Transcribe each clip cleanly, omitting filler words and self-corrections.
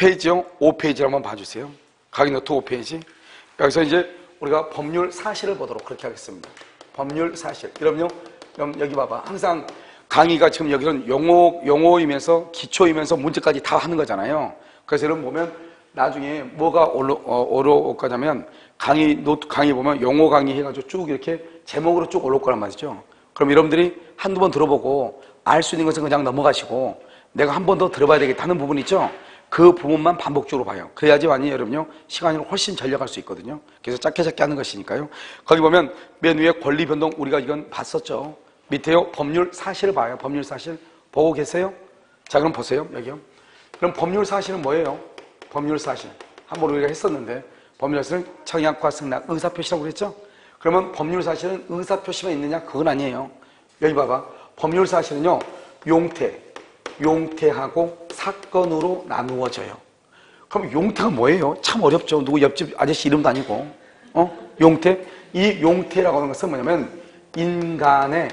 5페이지요. 5페이지를 한번 봐주세요. 강의노트 5페이지. 여기서 이제 우리가 법률 사실을 보도록 그렇게 하겠습니다. 법률 사실. 여러분 여기 봐봐. 항상 강의가 지금 여기는 용어이면서 기초이면서 문제까지 다 하는 거잖아요. 그래서 여러분 보면 나중에 뭐가 올라올 거냐면 강의 보면 용어 강의 해가지고 쭉 이렇게 제목으로 쭉 올라올 거란 말이죠. 그럼 여러분들이 한두 번 들어보고 알 수 있는 것은 그냥 넘어가시고 내가 한 번 더 들어봐야 되겠다 하는 부분 있죠? 그 부분만 반복적으로 봐요. 그래야지 완전히 여러분요 시간을 훨씬 절약할 수 있거든요. 그래서 짧게 하는 것이니까요. 거기 보면 맨 위에 권리 변동 우리가 이건 봤었죠. 밑에요 법률 사실을 봐요. 법률 사실 보고 계세요? 자 그럼 보세요. 여기요. 그럼 법률 사실은 뭐예요? 법률 사실 한번 우리가 했었는데 법률 사실은 청약과 승낙 의사표시라고 그랬죠? 그러면 법률 사실은 의사표시만 있느냐? 그건 아니에요. 여기 봐봐. 법률 사실은요 용태하고 사건으로 나누어져요. 그럼 용태가 뭐예요? 참 어렵죠. 누구 옆집 아저씨 이름도 아니고 용태? 이 용태라고 하는 것은 뭐냐면 인간의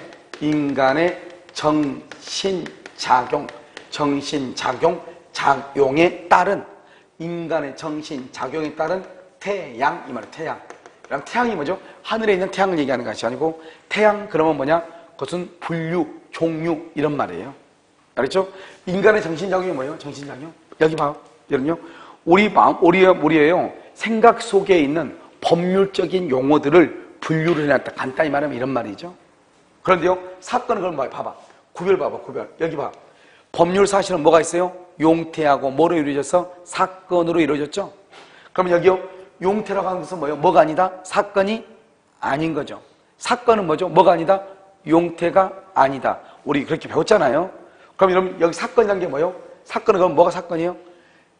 정신작용에 따른 인간의 정신작용에 따른 태양 이 말이에요. 태양. 그럼 태양이 뭐죠? 하늘에 있는 태양을 얘기하는 것이 아니고 태양 그러면 뭐냐? 그것은 분류, 종류 이런 말이에요. 알겠죠? 인간의 정신작용이 뭐예요? 정신작용? 여기 봐요. 여러분요. 우리의 생각 속에 있는 법률적인 용어들을 분류를 해놨다. 간단히 말하면 이런 말이죠. 그런데요. 사건은 그럼 뭐예요? 봐봐. 구별 봐봐. 구별. 여기 봐. 법률 사실은 뭐가 있어요? 용태하고 뭐로 이루어져서? 사건으로 이루어졌죠? 그럼 여기요. 용태라고 하는 것은 뭐예요? 뭐가 아니다? 사건이 아닌 거죠. 사건은 뭐죠? 뭐가 아니다? 용태가 아니다. 우리 그렇게 배웠잖아요. 그럼 여러분 여기 사건이라는 게 뭐예요? 사건은 그럼 뭐가 사건이에요?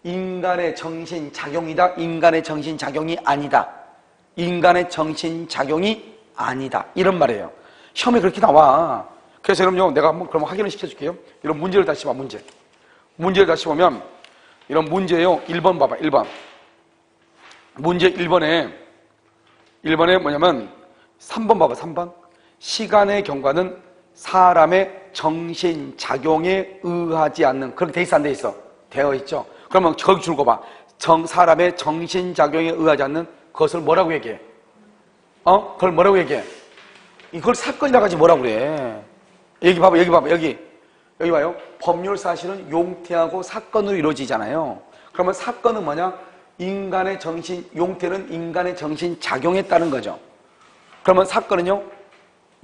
인간의 정신작용이다. 인간의 정신작용이 아니다. 인간의 정신작용이 아니다. 이런 말이에요. 시험에 그렇게 나와. 그래서 여러분요 내가 한번 그럼 확인을 시켜줄게요. 이런 문제를 다시 봐. 문제를 다시 보면 이런 문제예요. 1번 봐봐. 1번 문제 1번에 뭐냐면 3번 봐봐. 3번 시간의 경과는 사람의 정신작용에 의하지 않는 그렇게 돼 있어 안 돼 있어? 되어 있죠. 그러면 거기 줄 거 봐. 사람의 정신작용에 의하지 않는 그것을 뭐라고 얘기해? 그걸 뭐라고 얘기해? 이걸 사건이라고 하지 뭐라고 그래? 여기 봐봐. 여기 봐요. 법률 사실은 용태하고 사건으로 이루어지잖아요. 그러면 사건은 뭐냐? 용태는 인간의 정신작용에 따른 거죠. 그러면 사건은요?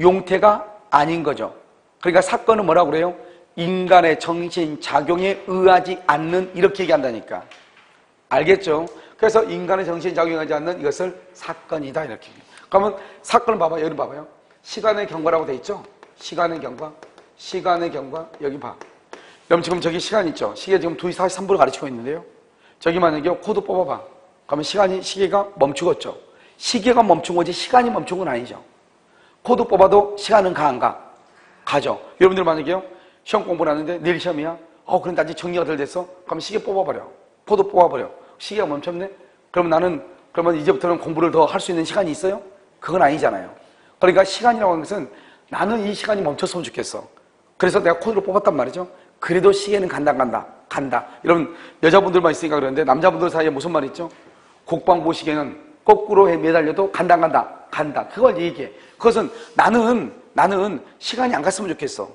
용태가 아닌 거죠. 그러니까 사건은 뭐라고 그래요? 인간의 정신작용에 의하지 않는 이렇게 얘기한다니까. 알겠죠? 그래서 인간의 정신작용에 의하지 않는 이것을 사건이다 이렇게. 그러면 사건을 봐봐. 여기 봐봐요. 시간의 경과라고 돼 있죠? 시간의 경과 여기 봐. 그럼 지금 저기 시간 있죠? 시계 지금 2시 43분을 가르치고 있는데요. 저기 만약에 코드 뽑아봐. 그러면 시계가 멈추겠죠? 시계가 멈춘 거지 시간이 멈춘 건 아니죠. 코드 뽑아도 시간은 가 안 가? 가죠. 여러분들 만약에요 시험 공부를 하는데 내일 시험이야. 그런데 아직 정리가 덜 됐어. 그럼 시계 뽑아버려. 코드 뽑아버려. 시계가 멈췄네. 그러면 이제부터는 공부를 더 할 수 있는 시간이 있어요? 그건 아니잖아요. 그러니까 시간이라고 하는 것은 나는 이 시간이 멈췄으면 좋겠어. 그래서 내가 코드를 뽑았단 말이죠. 그래도 시계는 간다. 여러분 여자분들만 있으니까 그러는데 남자분들 사이에 무슨 말 있죠? 국방부 시계는 거꾸로 매달려도 간다. 그걸 얘기해. 그것은 나는 시간이 안 갔으면 좋겠어.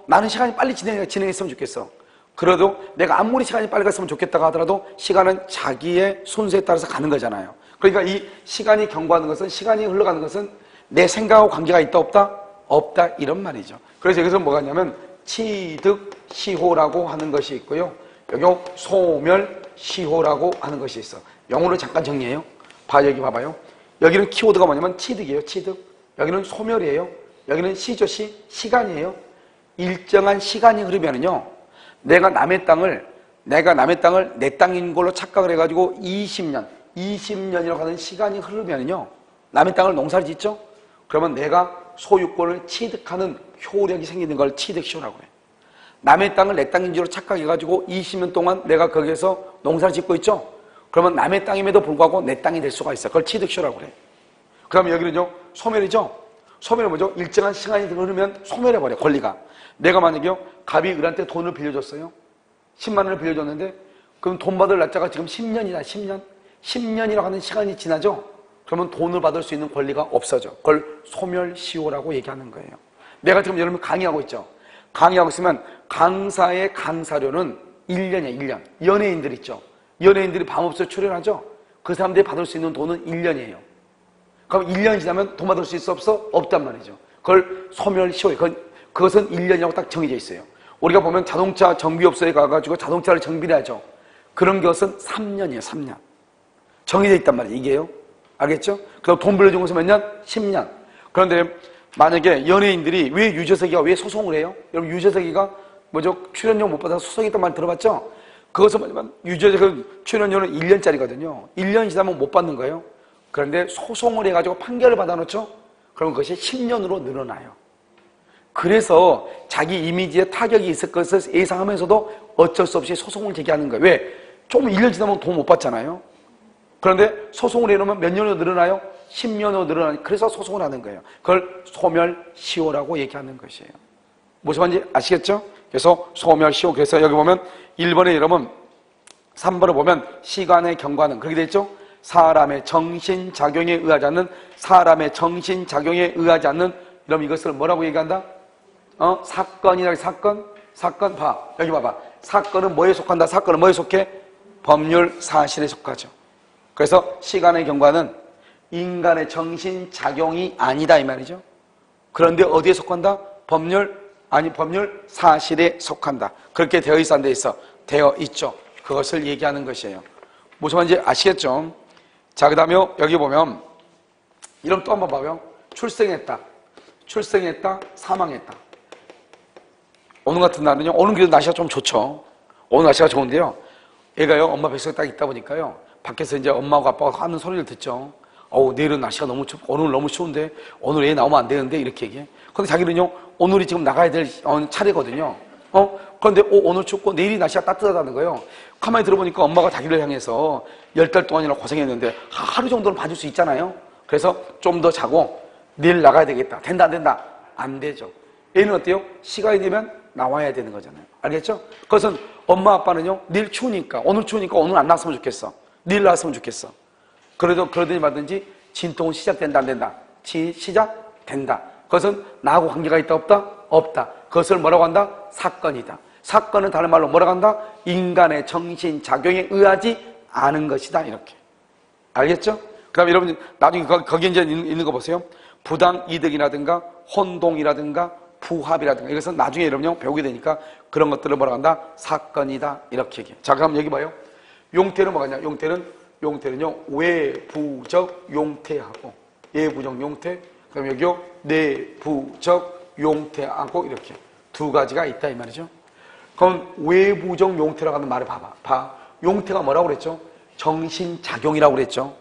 나는 시간이 빨리 진행했으면 좋겠어. 그래도 내가 아무리 시간이 빨리 갔으면 좋겠다고 하더라도 시간은 자기의 순서에 따라서 가는 거잖아요. 그러니까 이 시간이 경과하는 것은 시간이 흘러가는 것은 내 생각하고 관계가 있다 없다 이런 말이죠. 그래서 여기서 뭐가 있냐면 취득시효라고 하는 것이 있고요. 여기 소멸시효라고 하는 것이 있어. 영어로 잠깐 정리해요. 여기 봐봐요. 여기는 키워드가 뭐냐면 취득이에요. 취득. 여기는 소멸이에요. 여기는 시간이에요. 일정한 시간이 흐르면은요. 내가 남의 땅을 내 땅인 걸로 착각을 해가지고 20년이라고 하는 시간이 흐르면은요. 남의 땅을 농사를 짓죠? 그러면 내가 소유권을 취득하는 효력이 생기는 걸 취득시효라고 해요. 남의 땅을 내 땅인 줄로 착각해가지고 20년 동안 내가 거기에서 농사를 짓고 있죠? 그러면 남의 땅임에도 불구하고 내 땅이 될 수가 있어. 그걸 취득시효라고 그래. 그 다음에 여기는요, 소멸이죠? 소멸은 뭐죠? 일정한 시간이 흐르면 소멸해버려, 권리가. 내가 만약에요, 갑이 을한테 돈을 빌려줬어요. 10만 원을 빌려줬는데, 그럼 돈 받을 날짜가 지금 10년이다, 10년. 10년이라고 하는 시간이 지나죠? 그러면 돈을 받을 수 있는 권리가 없어져. 그걸 소멸시효라고 얘기하는 거예요. 내가 지금 여러분 강의하고 있죠? 강의하고 있으면 강사의 강사료는 1년이야, 1년. 연예인들 있죠? 연예인들이 밤없이 출연하죠? 그 사람들이 받을 수 있는 돈은 1년이에요. 그럼 1년이 지나면 돈 받을 수 있어, 없어? 없단 말이죠. 그걸 소멸시효. 그것은 1년이라고 딱 정해져 있어요. 우리가 보면 자동차 정비업소에 가가지고 자동차를 정비를 하죠. 그런 것은 3년이에요, 3년. 정해져 있단 말이에요, 이게요. 알겠죠? 그럼 돈 빌려준 것은 몇 년? 10년. 그런데 만약에 연예인들이 왜 유재석이가 왜 소송을 해요? 여러분, 유재석이가 뭐죠? 출연료 못 받아서 소송했단 말 들어봤죠? 그것은 뭐냐면, 유재석 출연료는 1년짜리거든요. 1년 지나면 못 받는 거예요. 그런데 소송을 해가지고 판결을 받아놓죠? 그럼 그것이 10년으로 늘어나요. 그래서 자기 이미지에 타격이 있을 것을 예상하면서도 어쩔 수 없이 소송을 제기하는 거예요. 왜? 조금 1년 지나면 돈 못 받잖아요. 그런데 소송을 해놓으면 몇 년으로 늘어나요? 10년으로 늘어나니 그래서 소송을 하는 거예요. 그걸 소멸시효라고 얘기하는 것이에요. 무슨 말인지 아시겠죠? 그래서 소멸시효. 그래서 여기 보면 1번에 여러분 3번을 보면 시간의 경과는 그렇게 돼 있죠? 사람의 정신작용에 의하지 않는 사람의 정신작용에 의하지 않는 그럼 이것을 뭐라고 얘기한다? 사건이라 사건 봐. 여기 봐봐. 사건은 뭐에 속한다? 사건은 뭐에 속해? 법률 사실에 속하죠. 그래서 시간의 경과는 인간의 정신작용이 아니다 이 말이죠. 그런데 어디에 속한다? 법률 사실에 속한다. 그렇게 되어 있어 안 되어 있어? 되어 있죠. 그것을 얘기하는 것이에요. 무슨 말인지 아시겠죠? 자, 그 다음에 여기 보면 이름 또 한번 봐요. 출생했다, 사망했다. 오늘 같은 날은요, 오늘 그래도 날씨가 좀 좋죠. 오늘 날씨가 좋은데요, 애가요 엄마 뱃속에 딱 있다 보니까요 밖에서 이제 엄마하고 아빠가 하는 소리를 듣죠. 내일은 날씨가 너무 춥고 오늘 너무 추운데 오늘 애 나오면 안 되는데 이렇게 얘기해. 근데 자기는요 오늘이 지금 나가야 될 차례거든요. 그런데 오늘 춥고 내일이 날씨가 따뜻하다는 거예요. 가만히 들어보니까 엄마가 자기를 향해서 10달 동안이나 고생했는데 하루 정도는 봐줄 수 있잖아요. 그래서 좀 더 자고 내일 나가야 되겠다. 된다 안 된다? 안 되죠. 얘는 어때요? 시간이 되면 나와야 되는 거잖아요. 알겠죠? 그것은 엄마 아빠는요 내일 추우니까 오늘 안 나왔으면 좋겠어. 내일 나왔으면 좋겠어. 그러더니 말든지 진통은 시작된다 안 된다? 시작된다. 그것은 나하고 관계가 있다 없다? 없다. 그것을 뭐라고 한다? 사건이다. 사건은 다른 말로 뭐라고 한다? 인간의 정신작용에 의하지 않은 것이다. 이렇게. 알겠죠? 그 다음에 여러분 나중에 거기에 이제 있는 거 보세요. 부당이득이라든가 혼동이라든가 부합이라든가 이것은 나중에 여러분요 배우게 되니까 그런 것들을 뭐라고 한다? 사건이다. 이렇게 얘기해요. 자, 그럼 여기 봐요. 용태는 뭐가냐? 용태는요 외부적 용태하고 예부적 용태, 그럼 여기요 내부적 용태하고 이렇게 두 가지가 있다 이 말이죠. 그럼 외부적 용태라고 하는 말을 봐봐. 용태가 뭐라고 그랬죠? 정신작용이라고 그랬죠.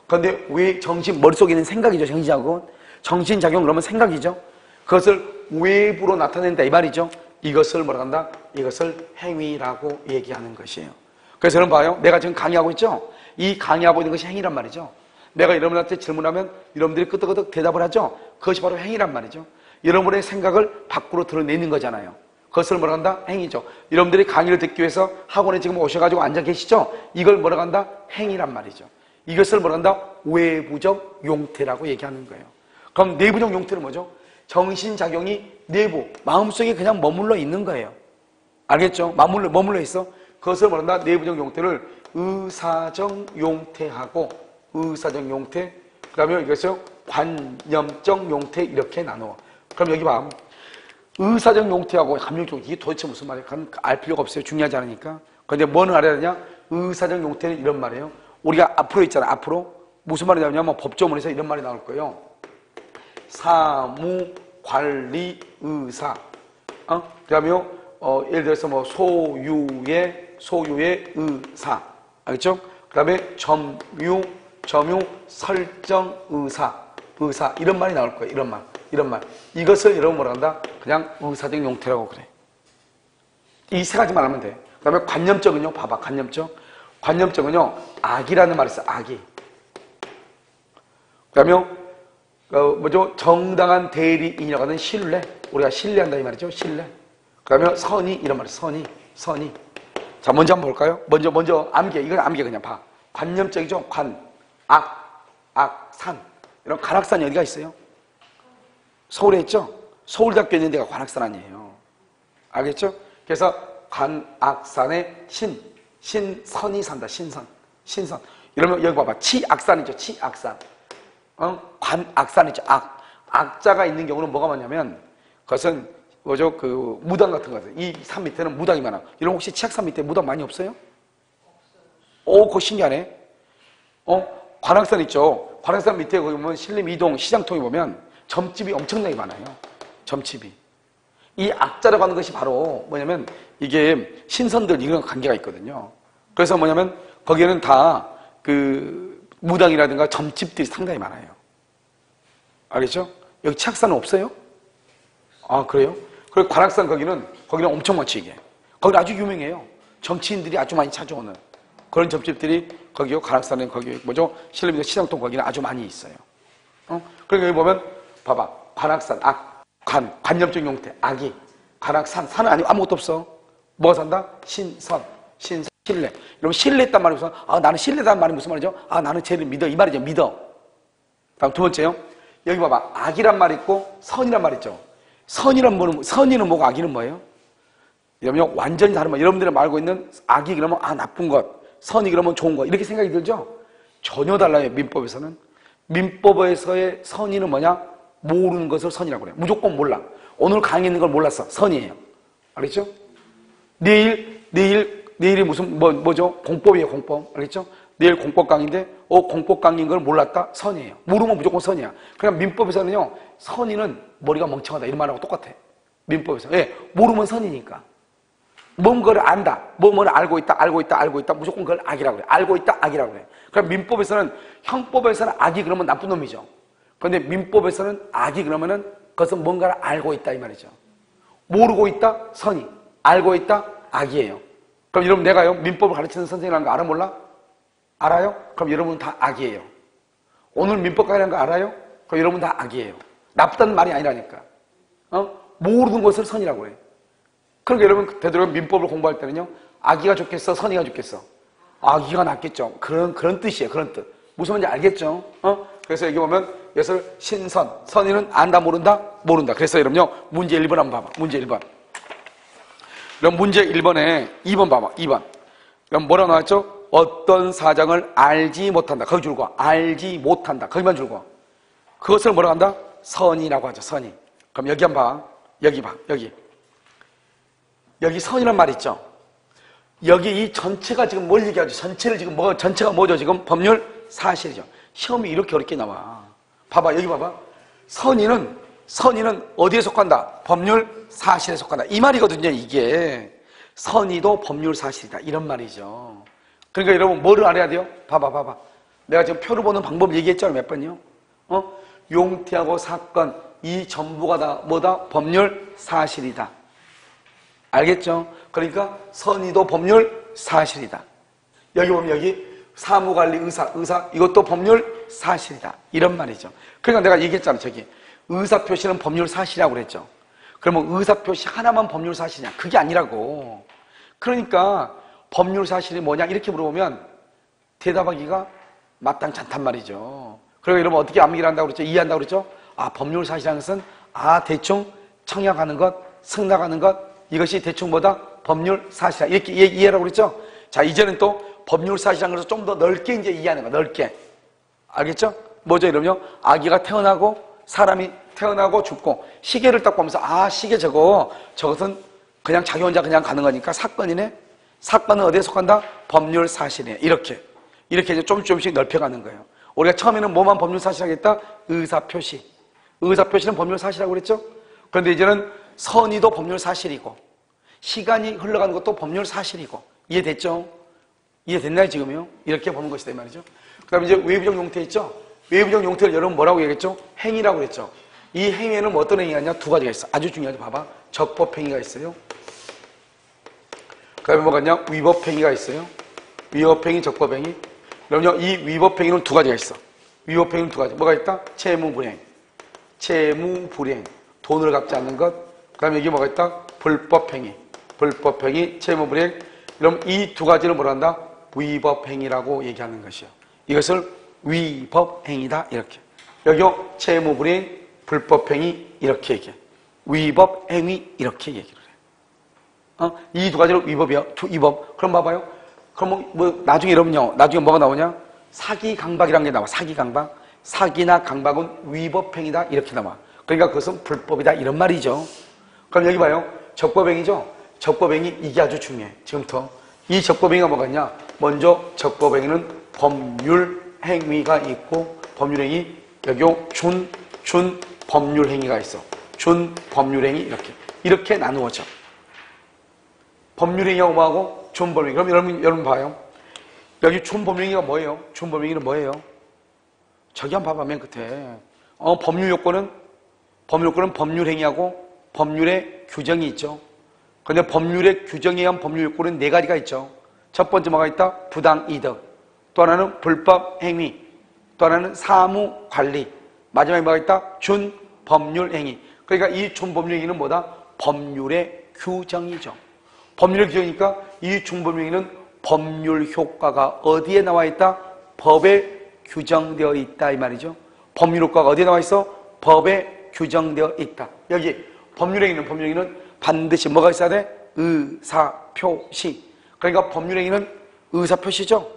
그런데 왜 머릿속에 있는 생각이죠. 정신작용 그러면 생각이죠. 그것을 외부로 나타낸다 이 말이죠. 이것을 뭐라고 한다? 이것을 행위라고 얘기하는 것이에요. 그래서 여러분 봐요. 내가 지금 강의하고 있죠? 이 강의하고 있는 것이 행위란 말이죠. 내가 여러분한테 질문하면 여러분들이 끄덕끄덕 대답을 하죠? 그것이 바로 행위란 말이죠. 여러분의 생각을 밖으로 드러내는 거잖아요. 그것을 뭐라고 한다? 행위죠. 여러분들이 강의를 듣기 위해서 학원에 지금 오셔가지고 앉아 계시죠? 이걸 뭐라고 한다? 행위란 말이죠. 이것을 뭐라고 한다? 외부적 용태라고 얘기하는 거예요. 그럼 내부적 용태는 뭐죠? 정신작용이 내부, 마음속에 그냥 머물러 있는 거예요. 알겠죠? 머물러 있어. 그것을 뭐라고 한다? 내부적 용태를 의사적 용태하고 의사적 용태, 그 다음에 이것을 관념적 용태 이렇게 나누어. 그럼 여기 봐. 의사적 용태하고 감정적 용태, 이게 도대체 무슨 말이에요? 알 필요가 없어요. 중요하지 않으니까. 그런데 뭐는 알아야 되냐? 의사적 용태는 이런 말이에요. 우리가 앞으로 있잖아요. 앞으로. 무슨 말이 나오냐면 법조문에서 이런 말이 나올 거예요. 사무, 관리, 의사. 그 다음에 예를 들어서 뭐 소유의 의사. 알겠죠? 그 다음에 점유, 설정, 의사. 이런 말이 나올 거예요. 이런 말. 이것을 여러분 뭐라 한다? 그냥 의사적 용태라고 그래. 이 세 가지만 하면 돼. 그 다음에 관념적은요, 봐봐. 관념적은요, 악이라는 말이 있어, 악이. 그 다음에, 뭐죠? 정당한 대리인이라고 하는 신뢰. 우리가 신뢰한다, 이 말이죠, 신뢰. 그 다음에 선의, 이런 말이 선의. 자, 먼저 한번 볼까요? 먼저 암기. 이건 암기 그냥 봐. 관념적이죠? 산. 이런 관악산이 어디가 있어요? 서울에 있죠? 서울대학교 있는 데가 관악산 아니에요. 알겠죠? 그래서 관악산에 신선이 산다. 신선. 이러면 여기 봐봐. 치악산이죠. 치악산. 관악산이죠. 악자가 있는 경우는 뭐가 많냐면 그것은 뭐죠? 그 무당 같은 거죠. 이 산 밑에는 무당이 많아. 이런 혹시 치악산 밑에 무당 많이 없어요? 오, 그거 신기하네. 관악산 있죠. 관악산 밑에 거기 보면 신림 이동 시장통에 보면 점집이 엄청나게 많아요. 점집이. 이 악자라고 하는 것이 바로 뭐냐면 이게 신선들 이런 관계가 있거든요. 그래서 뭐냐면 거기에는 다 그 무당이라든가 점집들이 상당히 많아요. 알겠죠? 여기 치악산은 없어요? 아, 그래요? 그리고 관악산 거기는 엄청 많지, 이게. 거기는 아주 유명해요. 정치인들이 아주 많이 찾아오는 그런 점집들이 거기요. 관악산은 거기 뭐죠? 신림동 시장통 거기는 아주 많이 있어요. 그러니까 여기 보면 봐봐. 관악산, 관념적 용태, 악이. 관악산, 산은 아니고 아무것도 없어. 뭐가 산다? 신선, 신뢰. 여러분 신뢰했단 말이 무슨? 나는 신뢰다는 말이 무슨 말이죠? 나는 쟤를 믿어. 이 말이죠. 믿어. 다음 두 번째요. 여기 봐봐. 악이란 말이 있고 선이란 말이 있죠. 선이는 뭐고 악이는 뭐예요? 여러분 완전히 다른 말. 여러분들이 알고 있는 악이 그러면 나쁜 것, 선이 그러면 좋은 것 이렇게 생각이 들죠? 전혀 달라요. 민법에서는. 민법에서의 선의는 뭐냐? 모르는 것을 선이라고 그래요. 무조건 몰라. 오늘 강의 있는 걸 몰랐어. 선이에요. 알겠죠? 내일이 무슨 뭐죠? 공법이에요. 공법. 알겠죠? 내일 공법 강의인데 공법 강의인 걸 몰랐다? 선이에요. 모르면 무조건 선이야. 그러니까 민법에서는요. 선의는 머리가 멍청하다 이런 말하고 똑같아. 민법에서. 예, 모르면 선이니까. 뭔가를 안다. 뭐를 알고 있다. 무조건 그걸 악이라고 그래. 알고 있다, 악이라고 그래. 그럼 민법에서는 형법에서는 악이 그러면 나쁜 놈이죠. 그런데 민법에서는 악이 그러면은 그것은 뭔가를 알고 있다 이 말이죠. 모르고 있다, 선이. 알고 있다, 악이에요. 그럼 여러분 내가요 민법을 가르치는 선생님이라는 거 알아 몰라? 알아요? 그럼 여러분은 다 악이에요. 오늘 민법 강의라는 거 알아요? 그럼 여러분 다 악이에요. 나쁘다는 말이 아니라니까. 모르는 것을 선이라고 해. 그러니까 여러분 되도록 민법을 공부할 때는요. 악이가 좋겠어? 선이가 좋겠어? 악이가 낫겠죠. 그런 뜻이에요. 그런 뜻. 무슨 말인지 알겠죠? 그래서 여기 보면 예술 신선. 선의는 안다 모른다? 모른다. 그래서 여러분요. 문제 1번 한번 봐봐. 문제 1번. 그럼 문제 1번에 2번 봐봐. 2번. 그럼 뭐라 나왔죠? 어떤 사정을 알지 못한다. 거기 줄거. 알지 못한다. 거기만 줄거. 그것을 뭐라고 한다? 선이라고 하죠. 선이. 그럼 여기 한번 봐. 여기 봐. 여기 선이란 말 있죠? 여기 이 전체가 지금 뭘 얘기하죠? 전체가 뭐죠? 지금 법률 사실이죠. 시험이 이렇게 어렵게 나와. 봐봐. 여기 봐봐. 선의는 어디에 속한다? 법률 사실에 속한다. 이 말이거든요, 이게. 선의도 법률 사실이다. 이런 말이죠. 그러니까 여러분, 뭐를 알아야 돼요? 봐봐. 내가 지금 표를 보는 방법 얘기했잖아요, 몇 번이요? 용태하고 사건, 이 전부가 다 뭐다? 법률 사실이다. 알겠죠? 그러니까 선의도 법률 사실이다. 여기 보면 여기 사무관리 의사 이것도 법률 사실이다. 이런 말이죠. 그러니까 내가 얘기했잖아. 저기 의사표시는 법률 사실이라고 그랬죠. 그러면 의사표시 하나만 법률 사실이냐? 그게 아니라고. 그러니까 법률 사실이 뭐냐? 이렇게 물어보면 대답하기가 마땅치 않단 말이죠. 그리고 여러분 어떻게 암기를 한다고 그랬죠? 이해한다고 그랬죠? 법률 사실이라는 것은 대충 청약하는 것, 승낙하는 것 이것이 대충 뭐다? 법률 사실이다. 이렇게 이해하라고 그랬죠? 자, 이제는 또 법률 사실이라는 것을 좀 더 넓게 이제 이해하는 거야. 넓게. 알겠죠? 뭐죠, 이러면요? 아기가 태어나고 사람이 태어나고 죽고 시계를 딱 보면서 시계 저것은 그냥 자기 혼자 그냥 가는 거니까 사건이네? 사건은 어디에 속한다? 법률 사실이네. 이렇게 이제 조금씩 넓혀가는 거예요. 우리가 처음에는 뭐만 법률 사실하겠다? 의사표시. 의사표시는 법률 사실이라고 그랬죠? 그런데 이제는 선의도 법률 사실이고 시간이 흘러가는 것도 법률 사실이고 이해됐죠? 이해됐나요 지금요? 이렇게 보는 것이다 이 말이죠. 그 다음에 이제 외부적 용태 있죠? 외부적 용태를 여러분 뭐라고 얘기했죠? 행위라고 그랬죠. 이 행위에는 뭐 어떤 행위가 있냐? 두 가지가 있어. 아주 중요하죠. 봐봐. 적법행위가 있어요. 그 다음에 뭐가 있냐? 위법행위가 있어요. 위법행위, 적법행위. 그럼요 이 위법행위는 두 가지가 있어. 위법행위는 두 가지. 뭐가 있다? 채무불이행. 돈을 갚지 않는 것. 그 다음에 여기 뭐가 있다? 불법행위, 채무불이행. 그럼 이 두 가지를 뭐라 한다? 위법행위라고 얘기하는 것이요. 이것을 위법행위다 이렇게. 여기요 채무불이행, 불법행위 이렇게 얘기해. 위법행위 이렇게 얘기를 해. 이 두 가지로 위법이야. 위법. 그럼 봐봐요. 그럼 뭐 나중에 여러분요. 나중에 뭐가 나오냐? 사기 강박이라는 게 나와. 사기 강박. 사기나 강박은 위법행위다 이렇게 나와. 그러니까 그것은 불법이다 이런 말이죠. 그럼 여기 봐요. 적법행위죠. 적법행위 이게 아주 중요해. 지금부터 이 적법행위가 뭐가 있냐? 먼저 적법행위는 법률행위가 있고 법률행위 여기요 준 법률행위가 있어. 준 법률행위 이렇게 나누어져. 법률행위하고 뭐하고 준 법률행위. 그럼 여러분 봐요. 여기 준 법률행위가 뭐예요? 준 법률행위는 뭐예요? 저기 한번 봐봐 맨 끝에. 법률 요건은 법률행위하고 법률의 규정이 있죠. 그런데 법률의 규정에 의한 법률 요건은 네 가지가 있죠. 첫 번째 뭐가 있다? 부당이득. 또 하나는 불법행위. 또 하나는 사무관리. 마지막에 뭐가 있다? 준법률행위. 그러니까 이 준법률행위는 뭐다? 법률의 규정이죠. 법률의 규정이니까 이 준법률행위는 법률 효과가 어디에 나와 있다? 법에 규정되어 있다 이 말이죠. 법률 효과가 어디에 나와 있어? 법에 규정되어 있다. 여기 법률행위는 반드시 뭐가 있어야 돼? 의사표시. 그러니까 법률행위는 의사표시죠.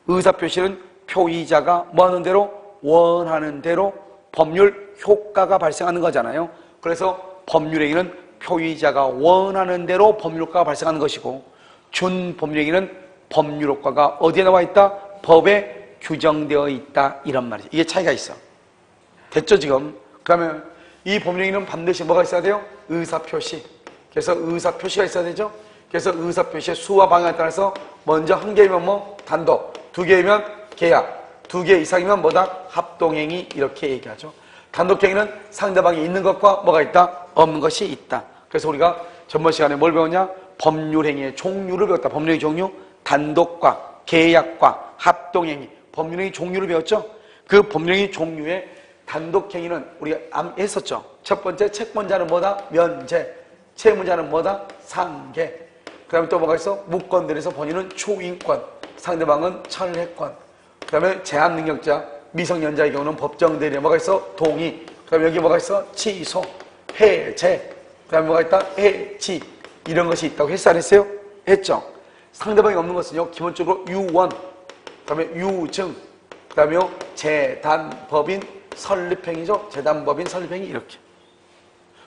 의사표시는 표의자가 뭐 하는 대로? 원하는 대로 법률 효과가 발생하는 거잖아요. 그래서 법률행위는 표의자가 원하는 대로 법률 효과가 발생하는 것이고 준법률행위는 법률 효과가 어디에 나와 있다? 법에 규정되어 있다 이런 말이죠. 이게 차이가 있어. 됐죠 지금? 그러면 이 법률행위는 반드시 뭐가 있어야 돼요? 의사표시. 그래서 의사표시가 있어야 되죠. 그래서 의사표시의 수와 방향에 따라서 먼저 한 개이면 뭐 단독, 두 개이면 계약, 두 개 이상이면 뭐다? 합동행위 이렇게 얘기하죠. 단독행위는 상대방이 있는 것과 뭐가 있다? 없는 것이 있다. 그래서 우리가 전번 시간에 뭘 배웠냐? 법률행위의 종류를 배웠다. 법률행위 종류, 단독과 계약과 합동행위. 법률행위 종류를 배웠죠. 그 법률행위 종류의 단독행위는 우리가 했었죠. 첫 번째 채권자는 뭐다? 면제. 채무자는 뭐다? 상계. 그 다음에 또 뭐가 있어? 무권들에서 본인은 초인권, 상대방은 철회권. 그 다음에 제한능력자, 미성년자의 경우는 법정 대리에 뭐가 있어? 동의. 그 다음에 여기 뭐가 있어? 취소, 해제. 그 다음에 뭐가 있다? 해지. 이런 것이 있다고 했어 안 했어요? 했죠. 상대방이 없는 것은요 기본적으로 유원, 그 다음에 유증, 그 다음에 재단법인 설립행위죠. 재단법인 설립행위 이렇게.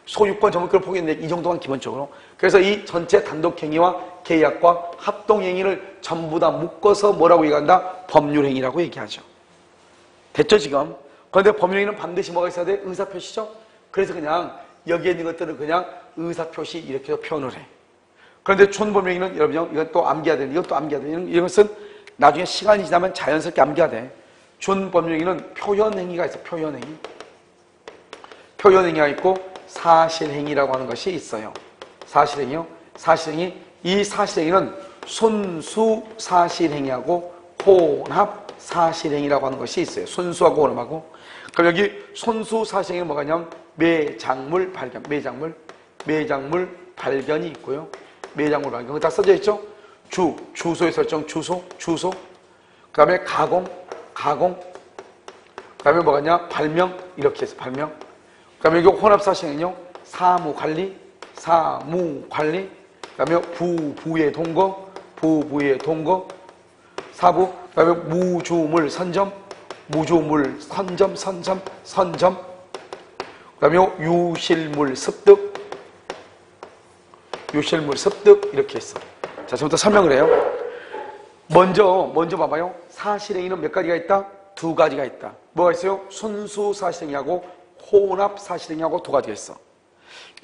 소유권 점유권을 포기했는데 이 정도만 기본적으로. 그래서 이 전체 단독행위와 계약과 합동행위를 전부 다 묶어서 뭐라고 얘기한다? 법률행위라고 얘기하죠. 됐죠 지금? 그런데 법률행위는 반드시 뭐가 있어야 돼? 의사표시죠. 그래서 그냥 여기에 있는 것들은 그냥 의사표시 이렇게 표현을 해. 그런데 촌법률행위는 여러분요 이건 또 암기해야 돼. 이것도 암기해야 돼. 이런 것은 나중에 시간이 지나면 자연스럽게 암기해야 돼. 촌법률행위는 표현행위가 있어. 표현행위가 있고 사실행위라고 하는 것이 있어요. 사실행위요. 사실행위. 이 사실행위는 순수사실행위하고 혼합사실행위라고 하는 것이 있어요. 순수하고 혼합하고. 그럼 여기 순수사실행위는 뭐가 있냐면 매장물 발견. 매장물 발견이 있고요. 매장물 발견. 그거 다 써져 있죠? 주소의 설정, 주소. 그 다음에 가공. 그 다음에 뭐가 있냐? 발명. 이렇게 해서 발명. 그 다음에 여기 혼합사실행위는요. 사무관리. 그 다음에 부부의 동거. 사부. 그 다음에 무주물 선점. 그 다음에 유실물 습득. 이렇게 했어. 자, 지금부터 설명을 해요. 먼저 봐봐요. 사실행위는 몇 가지가 있다? 두 가지가 있다. 뭐가 있어요? 순수 사실행위하고 혼합 사실행위하고 두 가지가 있어.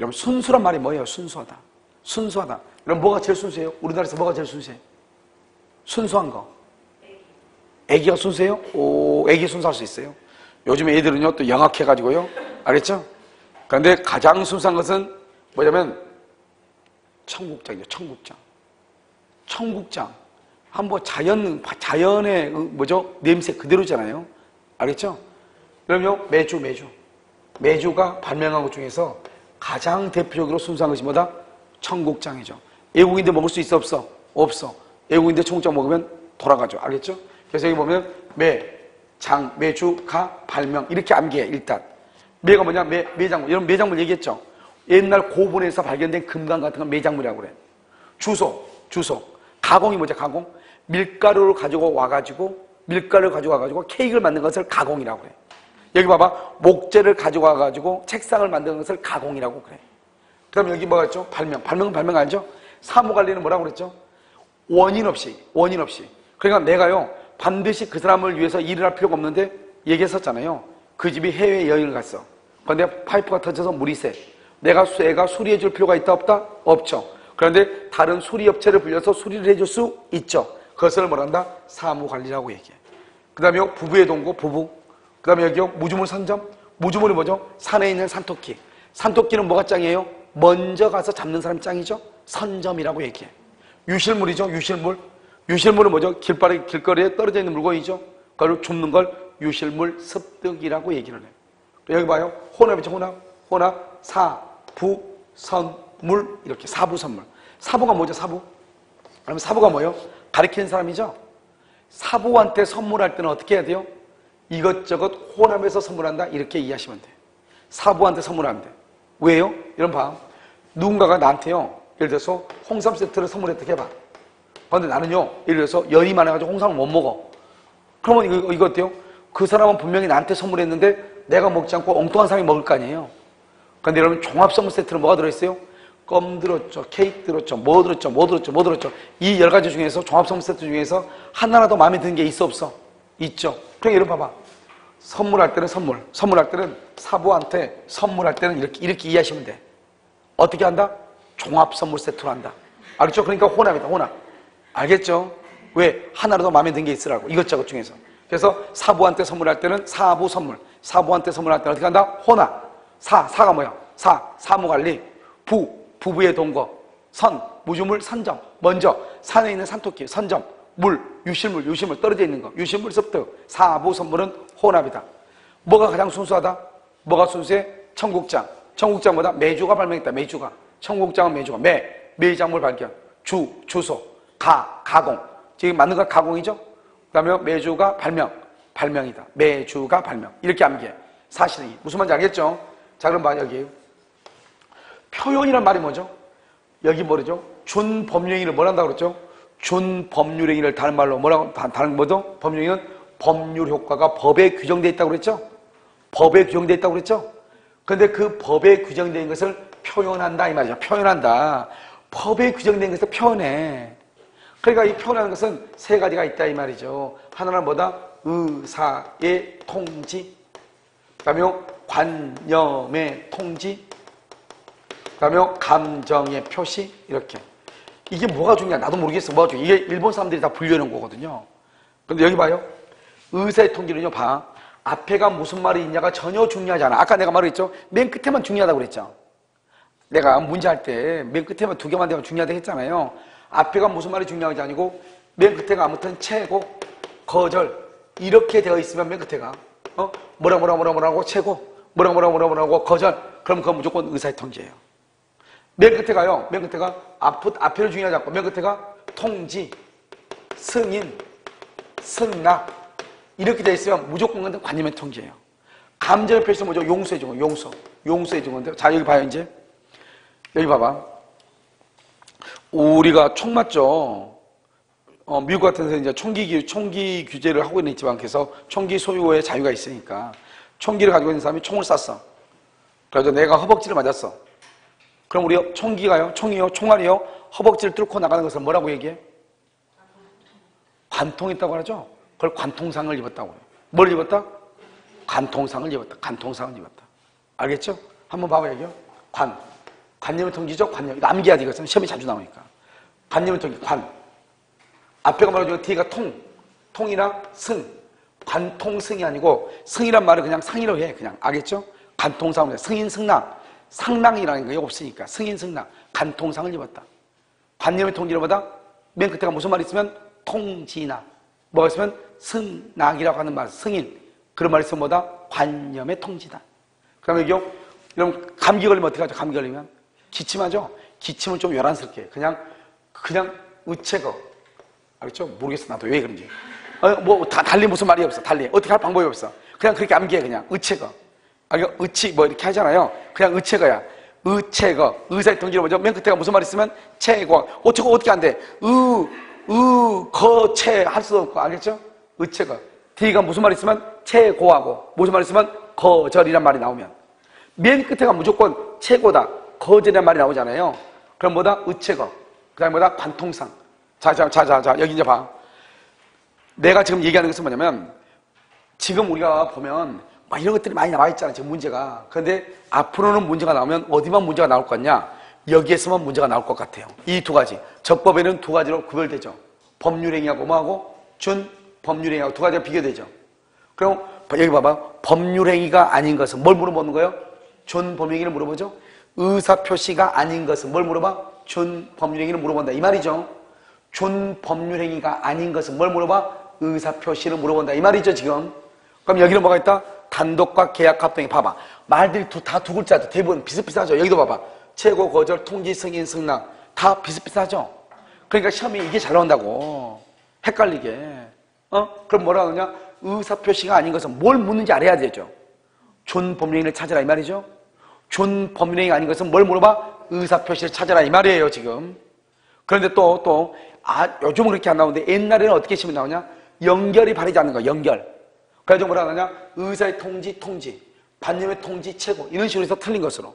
여러분, 순수란 말이 뭐예요? 순수하다. 그럼 뭐가 제일 순수해요? 우리나라에서 뭐가 제일 순수해? 순수한 거. 애기가 순수해요? 애기 순수할 수 있어요. 요즘 애들은요, 또 영악해가지고요. 알겠죠? 그런데 가장 순수한 것은 뭐냐면, 청국장이죠, 청국장. 한번 자연의, 냄새 그대로잖아요. 알겠죠? 그럼요, 매주가 발명한 것 중에서 가장 대표적으로 순수한 것이 뭐다? 청국장이죠. 외국인들 먹을 수 있어, 없어? 없어. 외국인들 청국장 먹으면 돌아가죠. 알겠죠? 그래서 여기 보면 매, 장, 매주, 가, 발명 이렇게 암기해. 일단 매가 뭐냐? 매작물. 여러분 매작물 얘기했죠? 옛날 고분에서 발견된 금강 같은 건 매작물이라고 그래. 주소. 가공이 뭐죠? 가공. 밀가루를 가지고 와가지고 케이크를 만든 것을 가공이라고 그래. 여기 봐봐. 목재를 가지고 와가지고 책상을 만드는 것을 가공이라고 그래. 그 다음에 여기 뭐가 있죠? 발명. 발명은 발명 알죠? 사무관리는 뭐라고 그랬죠? 원인 없이. 그러니까 내가요, 반드시 그 사람을 위해서 일을 할 필요가 없는데 얘기했었잖아요. 그 집이 해외 여행을 갔어. 그런데 파이프가 터져서 물이 새. 내가 수리해 줄 필요가 있다 없다? 없죠. 그런데 다른 수리업체를 불려서 수리를 해줄 수 있죠. 그것을 뭐란다? 사무관리라고 얘기해. 그 다음에 부부의 동거, 부부. 그 다음에 여기요, 무주물 선점. 무주물이 뭐죠? 산에 있는 산토끼. 산토끼는 뭐가 짱이에요? 먼저 가서 잡는 사람이 짱이죠? 선점이라고 얘기해. 유실물이죠, 유실물. 유실물은 뭐죠? 길거리에 떨어져 있는 물건이죠. 그걸 줍는 걸 유실물 습득이라고 얘기를 해요. 여기 봐요. 혼합이죠, 혼합. 사, 부, 선, 물. 이렇게 사부, 선물. 사부가 뭐죠, 사부? 그러면 사부가 뭐예요? 가리키는 사람이죠? 사부한테 선물할 때는 어떻게 해야 돼요? 이것저것 혼합해서 선물한다? 이렇게 이해하시면 돼요. 사부한테 선물하면 돼요. 왜요? 이런 봐. 누군가가 나한테요, 예를 들어서 홍삼 세트를 선물했다 해봐. 그런데 나는요, 예를 들어서 열이 많아가지고 홍삼을 못 먹어. 그러면 이거 어때요? 그 사람은 분명히 나한테 선물했는데 내가 먹지 않고 엉뚱한 사람이 먹을 거 아니에요. 그런데 여러분, 종합 선물 세트는 뭐가 들어있어요? 껌 들었죠, 케이크 들었죠, 뭐 들었죠. 이 10가지 중에서 종합 선물 세트 중에서 하나라도 마음에 드는 게 있어 없어? 있죠. 그러니까 여러분 봐봐. 선물할 때는 선물할 때는 사부한테 선물할 때는 이렇게 이해하시면 돼. 어떻게 한다? 종합 선물 세트로 한다. 알겠죠? 그러니까 혼합이다, 혼합. 알겠죠? 왜? 하나라도 마음에 드는 게 있으라고. 이것저것 중에서. 그래서 사부한테 선물할 때는 사부 선물. 사부한테 선물할 때는 어떻게 한다? 혼합. 사가 뭐야? 사무관리. 부부의 동거. 선, 무주물, 선점. 먼저 산에 있는 산토끼, 선점. 물, 유실물 떨어져 있는 거. 유실물 습득. 사부 선물은 혼합이다. 뭐가 가장 순수하다? 뭐가 순수해? 청국장. 청국장보다 매주가 발명했다. 매주가. 청국장은 매주가. 매작물 발견. 주소. 가공. 지금 맞는 거 가공이죠? 그 다음에 매주가 발명이다. 매주가 발명. 이렇게 암기해. 사실은 무슨 말인지 알겠죠? 자, 그럼 봐, 여기. 표현이란 말이 뭐죠? 여기 뭐죠? 준법률행위를 뭘 한다고 그랬죠? 준법률행위를 다른 말로 다른 뭐죠? 법률행위는 법률 효과가 법에 규정되어 있다고 그랬죠? 법에 규정되어 있다고 그랬죠? 그런데 그 법에 규정되어 있는 것을 표현한다 이 말이죠. 표현한다. 법에 규정된 것을 표현해. 그러니까 이 표현하는 것은 세 가지가 있다 이 말이죠. 하나는 뭐다? 의사의 통지. 그 다음에 관념의 통지. 그 다음에 감정의 표시. 이렇게. 이게 뭐가 중요해? 나도 모르겠어. 뭐가 중요해? 이게 일본 사람들이 다 분류해놓은 거거든요. 근데 여기 봐요. 의사의 통지는요, 봐. 앞에가 무슨 말이 있냐가 전혀 중요하지 않아. 아까 내가 말했죠? 맨 끝에만 중요하다고 그랬죠? 내가 문제할 때 맨 끝에만 2개만 되면 중요하다고 했잖아요. 앞에가 무슨 말이 중요하지 아니고 맨 끝에가 아무튼 최고, 거절 이렇게 되어 있으면 맨 끝에가 뭐라고 최고, 뭐라고 거절. 그럼 그건 무조건 의사의 통지예요. 맨 끝에가요. 맨 끝에가 앞에를 중요하지 않고 맨 끝에가 통지, 승인, 승낙 이렇게 되어 있으면 무조건 관념의 통지예요. 감정의 표시는 뭐죠? 용서해 준 거, 용서해 준 건데. 자, 여기 봐요, 이제. 여기 봐봐. 우리가 총 맞죠? 미국 같은 데서 이제 총기 규제를 하고 있는 지방에서 총기 소유의 자유가 있으니까 총기를 가지고 있는 사람이 총을 쐈어. 그래서 내가 허벅지를 맞았어. 그럼 우리 총알이요, 허벅지를 뚫고 나가는 것을 뭐라고 얘기해? 관통했다고 하죠? 그걸 관통상을 입었다고 해요. 뭘 입었다? 관통상을 입었다. 알겠죠? 한번 봐봐요, 여기요. 관념의 통지죠? 관념. 이거 암기해야 돼, 이것은. 시험에 자주 나오니까. 관념의 통지, 앞에가 말해주고 뒤가 통이랑 승. 관통승이 아니고 승이란 말은 그냥 상이라고 해. 그냥. 알겠죠? 관통상을 해. 승인, 승낙. 상랑이라는 게 없으니까. 승인, 승낙. 관통상을 입었다. 관념의 통지를 보다 맨 끝에가 무슨 말이 있으면 통지나. 뭐가 있으면 승낙이라고 하는 말, 승인. 그런 말이 있으면 뭐다? 관념의 통지다. 그 다음에 여기요. 여러분, 감기 걸리면 어떻게 하죠? 감기 걸리면? 기침하죠? 기침은 좀 요란스럽게. 그냥 의체거. 알겠죠? 모르겠어. 나도 왜 그런지. 달리 무슨 말이 없어. 달리. 어떻게 할 방법이 없어. 그냥 그렇게 암기해, 그냥. 의체거. 의치, 이렇게 하잖아요. 그냥 의체거야. 의체거. 의사의 통지를 먼저 맨 끝에가 무슨 말이 있으면 체거. 저거 어떻게 안 돼? 거, 할 수 없고. 알겠죠? 의체거. 뒤가 무슨 말이 있으면 체고하고, 무슨 말이 있으면 거절이란 말이 나오면. 맨 끝에가 무조건 체고다. 거절이란 말이 나오잖아요. 그럼 뭐다? 의체거. 그 다음에 뭐다? 관통상. 자, 여기 이제 봐. 내가 지금 얘기하는 것은 뭐냐면, 지금 우리가 보면, 막 이런 것들이 많이 나와 있잖아, 지금 문제가. 그런데 앞으로는 문제가 나오면 어디만 문제가 나올 것 같냐? 여기에서만 문제가 나올 것 같아요. 이 두 가지. 적법에는 두 가지로 구별되죠. 법률행위하고 뭐하고? 준법률행위하고 두 가지가 비교되죠. 그럼 여기 봐봐. 법률행위가 아닌 것은 뭘 물어보는 거예요? 준법률행위를 물어보죠. 의사표시가 아닌 것은 뭘 물어봐? 준법률행위를 물어본다. 이 말이죠. 준법률행위가 아닌 것은 뭘 물어봐? 의사표시를 물어본다. 이 말이죠, 지금. 그럼 여기는 뭐가 있다? 단독과 계약, 합동이. 봐봐. 말들이 다 두 글자죠. 대부분 비슷비슷하죠. 여기도 봐봐. 체고, 거절, 통지, 승인, 승낙. 다 비슷비슷하죠. 그러니까 시험이 이게 잘 나온다고. 헷갈리게. 그럼 뭐라 그러냐? 의사표시가 아닌 것은 뭘 묻는지 알아야 되죠. 준법률행위를 찾아라. 이 말이죠. 준법률행위 아닌 것은 뭘 물어봐? 의사표시를 찾아라. 이 말이에요, 지금. 그런데 요즘은 그렇게 안 나오는데 옛날에는 어떻게 시험이 나오냐? 연결이 바르지 않는 거야, 연결. 그래서 뭐라 하느냐? 의사의 통지, 반념의 통지, 체고. 이런 식으로 해서 틀린 것으로.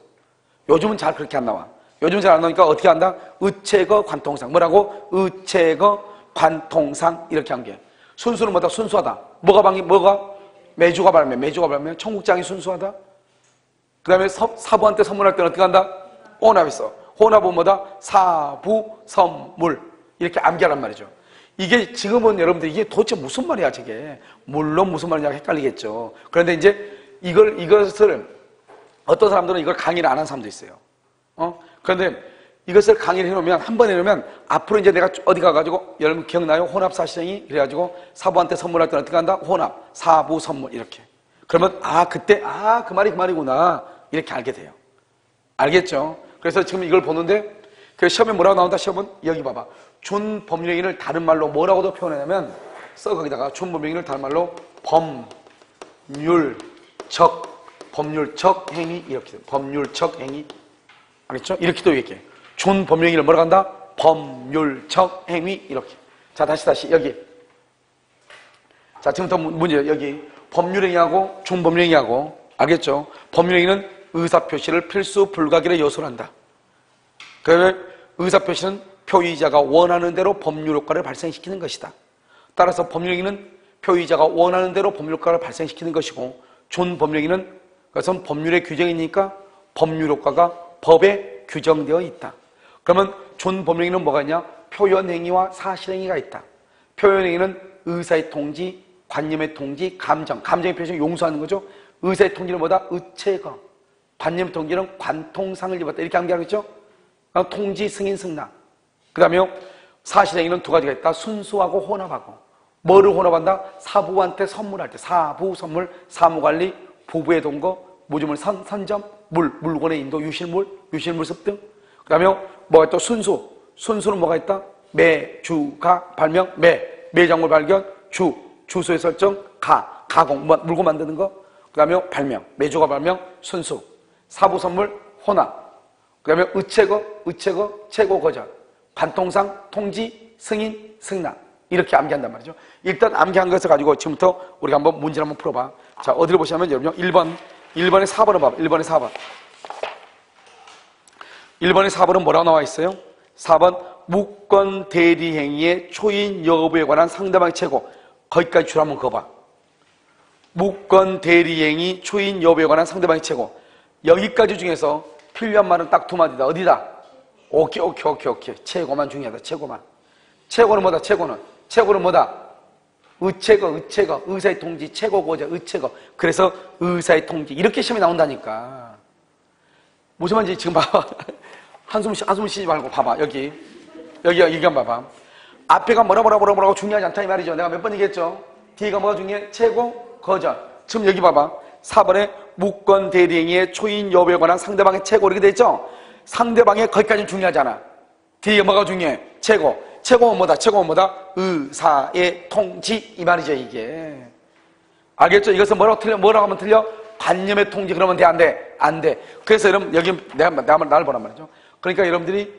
요즘은 잘 그렇게 안 나와. 요즘 잘 안 나오니까 어떻게 한다? 의체거, 관통상. 뭐라고? 의체거, 관통상. 이렇게 한 게. 순수는 뭐다? 순수하다. 뭐가? 매주가 발면. 청국장이 순수하다. 그 다음에 사부한테 선물할 때는 어떻게 한다? 혼합했어. 혼합은 뭐다? 사부, 선물. 이렇게 암기하란 말이죠. 이게 지금은 여러분들 이게 도대체 무슨 말이야, 저게. 물론 무슨 말이냐고 헷갈리겠죠. 그런데 이제 이것을 어떤 사람들은 이걸 강의를 안 한 사람도 있어요. 그런데 이것을 강의를 해놓으면, 한 번 해놓으면 앞으로 이제 내가 어디 가가지고, 여러분 기억나요? 혼합사시행위? 그래가지고 사부한테 선물할 때는 어떻게 한다? 혼합, 사부, 선물. 이렇게. 그러면, 그때, 그 말이 그 말이구나. 이렇게 알게 돼요. 알겠죠? 그래서 지금 이걸 보는데, 그 시험에 뭐라고 나온다? 시험은 여기 봐봐. 준법률행위를 다른 말로 뭐라고도 표현하냐면, 거기다가 준법률행위를 다른 말로 법률적 행위. 이렇게. 법률적 행위. 알겠죠? 이렇게도 얘기해. 준법률행위를 뭐라고 한다? 법률적 행위. 이렇게. 자, 다시 여기. 자, 지금부터 문제 여기. 법률행위하고 준법률행위하고. 알겠죠? 법률행위는 의사표시를 필수 불가결의 요소로 한다. 그러면 의사표시는 표의자가 원하는 대로 법률효과를 발생시키는 것이다. 따라서 법률행위는 표의자가 원하는 대로 법률효과를 발생시키는 것이고, 준법률행위는 그것은 법률의 규정이니까 법률효과가 법에 규정되어 있다. 그러면 준법률행위는 뭐가 있냐? 표현행위와 사실행위가 있다. 표현행위는 의사의 통지, 관념의 통지, 감정의 표시를 용서하는 거죠. 의사의 통지는 뭐다? 의체거. 관념의 통지는 관통상을 입었다. 이렇게 암기하는 거죠. 통지, 승인, 승낙. 그 다음에 사실행위는 두 가지가 있다. 순수하고 혼합하고. 뭐를 혼합한다? 사부한테 선물할 때. 사부, 선물, 사무관리, 부부의 동거, 모주물 선점, 물건의 인도, 유실물 습등. 그 다음에 뭐가 또 순수는 뭐가 있다? 매주가 발명, 매장물 발견, 주소의 설정, 가공, 물건 만드는 거. 그 다음에 발명, 매주가 발명, 순수. 사부, 선물, 혼합. 그 다음에 의체거, 체고, 거절. 관통상, 통지, 승인, 승낙. 이렇게 암기한단 말이죠. 일단 암기한 것을 가지고 지금부터 우리가 한번 문제를 한번 풀어봐. 자, 어디를 보시냐면 여러분 1번에 4번을 봐봐. 1번에 4번. 1번에 4번은 뭐라고 나와 있어요? 4번 무권 대리행위의 초인 여부에 관한 상대방의 최고. 거기까지 줄 한번 그어봐. 무권 대리행위 초인 여부에 관한 상대방의 최고. 여기까지 중에서 필요한 말은 딱 두 마디다. 어디다? 오케이. 최고만 중요하다. 최고는 뭐다? 최고는 뭐다? 의체거. 의사의 통지, 최고고자, 의체거. 그래서 의사의 통지. 이렇게 시험이 나온다니까. 무슨 말인지 지금 봐봐. 한숨 쉬지 말고 봐봐. 여기 한번 봐봐. 앞에가 뭐라고 중요하지 않다 이 말이죠. 내가 몇 번 얘기했죠? 뒤가 뭐가 중요해? 최고, 거절. 지금 여기 봐봐. 4번에 무권 대리행위의 초인 여부에 관한 상대방의 최고 이렇게 돼 있죠? 상대방의 거기까지는 중요하잖아. 뒤에 뭐가 중요해? 최고 최고는 뭐다? 최고는 뭐다? 의사의 통지 이 말이죠 이게. 알겠죠? 이것은 뭐라고 하면 틀려? 관념의 통지 그러면 돼? 안 돼? 안 돼. 그래서 여러분 여기 나를 보란 말이죠. 그러니까 여러분들이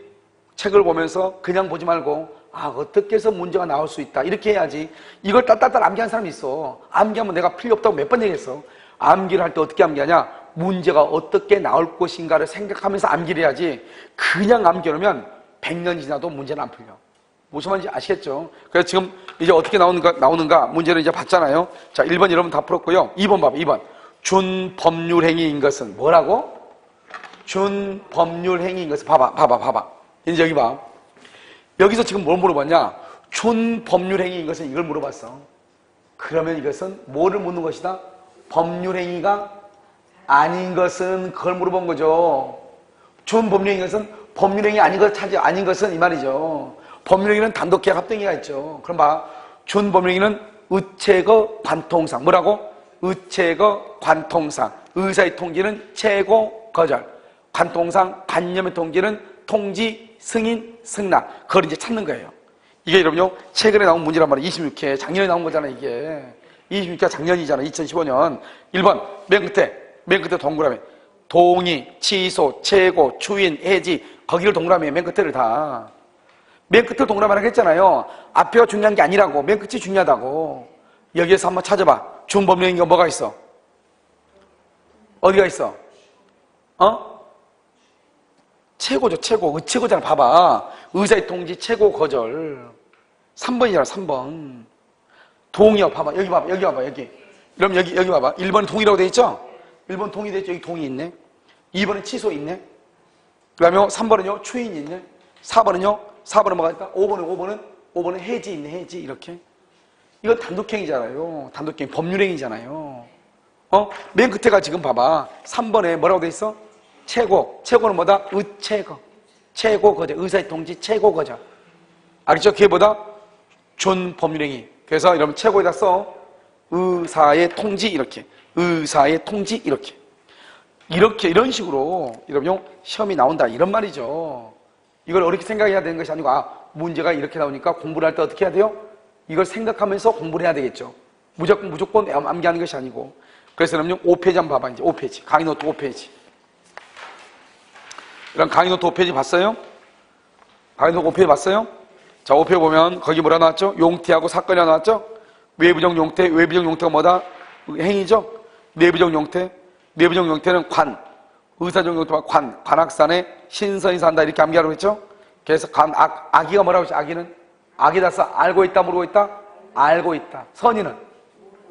책을 보면서 그냥 보지 말고 어떻게 해서 문제가 나올 수 있다 이렇게 해야지. 이걸 딸딸딸 암기한 사람이 있어. 암기하면 내가 필요 없다고 몇 번 얘기했어. 암기를 할 때 어떻게 암기하냐? 문제가 어떻게 나올 것인가를 생각하면서 암기를 해야지. 그냥 암기하면 100년 지나도 문제는 안 풀려. 무슨 말인지 아시겠죠? 그래서 지금 이제 어떻게 나오는가 문제를 이제 봤잖아요. 자, 1번 여러분 다 풀었고요. 2번 봐봐. 2번. 준법률행위인 것은 뭐라고? 준법률행위인 것은 봐봐. 이제 여기 봐. 여기서 지금 뭘 물어봤냐? 준법률행위인 것은 이걸 물어봤어. 그러면 이것은 뭐를 묻는 것이다? 법률행위가 아닌 것은 그걸 물어본 거죠. 준법률행위인 것은 법률행위 아닌 것은 이 말이죠. 법률행위는 단독계약 합동행위가 있죠. 그럼 봐. 준법률행위는 의체거 관통상. 뭐라고? 의체거 관통상. 의사의 통지는 최고 거절. 관통상 관념의 통지는 통지 승인 승낙. 그걸 이제 찾는 거예요. 이게 여러분요 최근에 나온 문제란 말이에요. 26회 작년에 나온 거잖아 이게. 26회가 작년이잖아. 2015년. 1번 맨 끝에 동그라미. 동의, 취소, 최고, 추인, 해지. 거기를 동그라미에 맨 끝에를 다. 맨 끝을 동그라미라고 했잖아요. 앞에가 중요한 게 아니라고. 맨 끝이 중요하다고. 여기에서 한번 찾아봐. 준법률행위가 뭐가 있어? 어디가 있어? 최고죠. 최고. 최고잖아. 봐봐. 의사의 통지 최고 거절. 3번이잖아. 3번. 동의요. 봐봐. 여기 봐봐. 여기. 그럼 여기 봐봐. 1번은 동의라고 돼 있죠? 1번 동의 돼 있죠? 여기 동의 있네. 2번은 취소 있네. 그 다음에 3번은요. 추인이 있네. 4번은 뭐가 있다? 5번은 해지 있네. 해지. 이렇게. 이건 단독행위잖아요. 단독행위. 법률행위잖아요. 맨 끝에가 지금 봐봐. 3번에 뭐라고 돼 있어? 최고. 최고는 뭐다? 의최거. 최고 거절. 의사의 통지 최고 거절. 알겠죠? 그게 뭐다? 준법률행위. 그래서 여러분 최고에다 써. 의사의 통지 이렇게. 의사의 통지 이렇게. 이런 식으로 여러분 시험이 나온다 이런 말이죠. 이걸 어렵게 생각해야 되는 것이 아니고 문제가 이렇게 나오니까 공부를 할 때 어떻게 해야 돼요? 이걸 생각하면서 공부를 해야 되겠죠. 무조건 암기하는 것이 아니고. 그래서 여러분 5페이지 한번 봐봐. 이제 5페이지. 강의 노트 5페이지. 이런 강의 노트 5페이지 봤어요? 강의 노트 5페이지 봤어요? 자, 5페이지 보면 거기 뭐라 나왔죠? 용태하고 사건이 나왔죠? 외부적 용태, 외부적 용태가 뭐다? 행위죠? 내부적 용태, 내부적 용태는 관, 의사적 용태가 관악산에 신선이 산다 이렇게 암기하라고 했죠? 그래서 악이가 뭐라고 했죠? 악이다 써 알고 있다 모르고 있다? 알고 있다. 선의는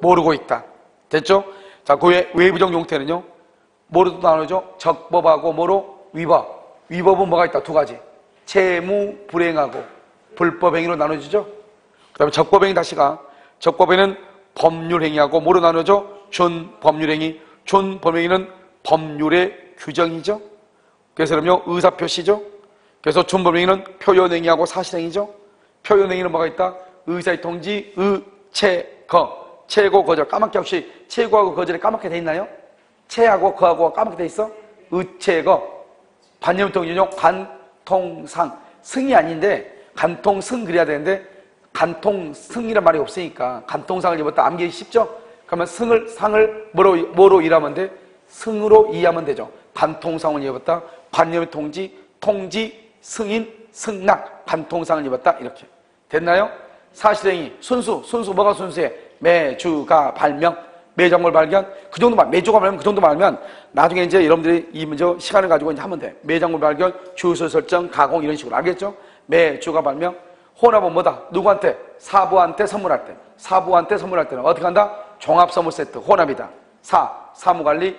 모르고 있다. 됐죠? 자, 그 외부적 용태는요? 뭐로 나누죠? 적법하고 뭐로? 위법. 위법은 뭐가 있다? 두 가지. 채무 불행하고 불법행위로 나눠지죠? 그 다음에 적법행위 다시가. 적법행위는 법률행위하고 뭐로 나누죠? 준법률행위. 준법률행위는 법률의 규정이죠? 그래서 그럼요, 의사표시죠? 그래서 준법행위는 표현행위하고 사실행위죠? 표현행위는 뭐가 있다? 의사의 통지, 의체거. 최고, 거절. 까맣게 혹시 최고하고 거절에 까맣게 돼 있나요? 체하고 거하고 까맣게 돼 있어? 의체거. 관념통지요 관통상. 승이 아닌데 관통승 그래야 되는데 관통승이란 말이 없으니까 관통상을 입었다 암기하기 쉽죠? 그러면 상을 뭐로 이해하면 돼? 승으로 이해하면 되죠. 관통상을 입었다. 관념의 통지, 승인, 승낙. 관통상을 입었다. 이렇게. 됐나요? 사실행위, 순수 뭐가 순수해? 매주가 발명, 매정물 발견. 그 정도만, 매주가 발명 그 정도만 알면 나중에 이제 여러분들이 이 문제 시간을 가지고 이제 하면 돼. 매정물 발견, 주소 설정, 가공 이런 식으로. 알겠죠? 매주가 발명. 혼합은 뭐다? 누구한테? 사부한테 선물할 때. 사부한테 선물할 때는 어떻게 한다? 종합선물 세트. 혼합이다. 사무관리,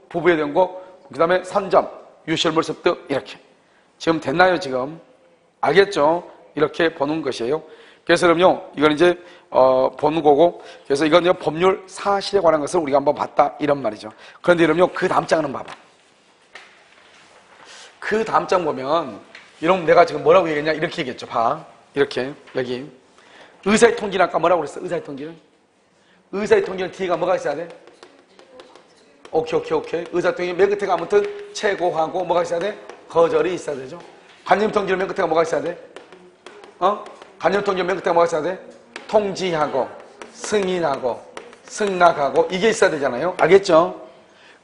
부부의 된곡, 그 다음에 선점, 유실물 습득, 이렇게. 지금 됐나요, 지금? 알겠죠? 이렇게 보는 것이에요. 그래서 그럼요, 이건 이제, 보는 거고, 그래서 이건 법률 사실에 관한 것을 우리가 한번 봤다, 이런 말이죠. 그런데 여러분요, 그 다음 장은 봐봐. 그 다음 장 보면, 이런 내가 지금 뭐라고 얘기했냐? 이렇게 얘기했죠. 봐. 이렇게, 여기. 의사의 통지는 아까 뭐라고 그랬어? 의사의 통지는? 의사의 통지는 뒤에가 뭐가 있어야 돼? 오케이. 의사의 통지 맨 끝에가 아무튼 최고하고 뭐가 있어야 돼? 거절이 있어야 되죠. 관념 통지는 맨 끝에가 뭐가 있어야 돼? 관념 통지 맨 끝에 뭐가 있어야 돼? 통지하고 승인하고 승낙하고 이게 있어야 되잖아요. 알겠죠?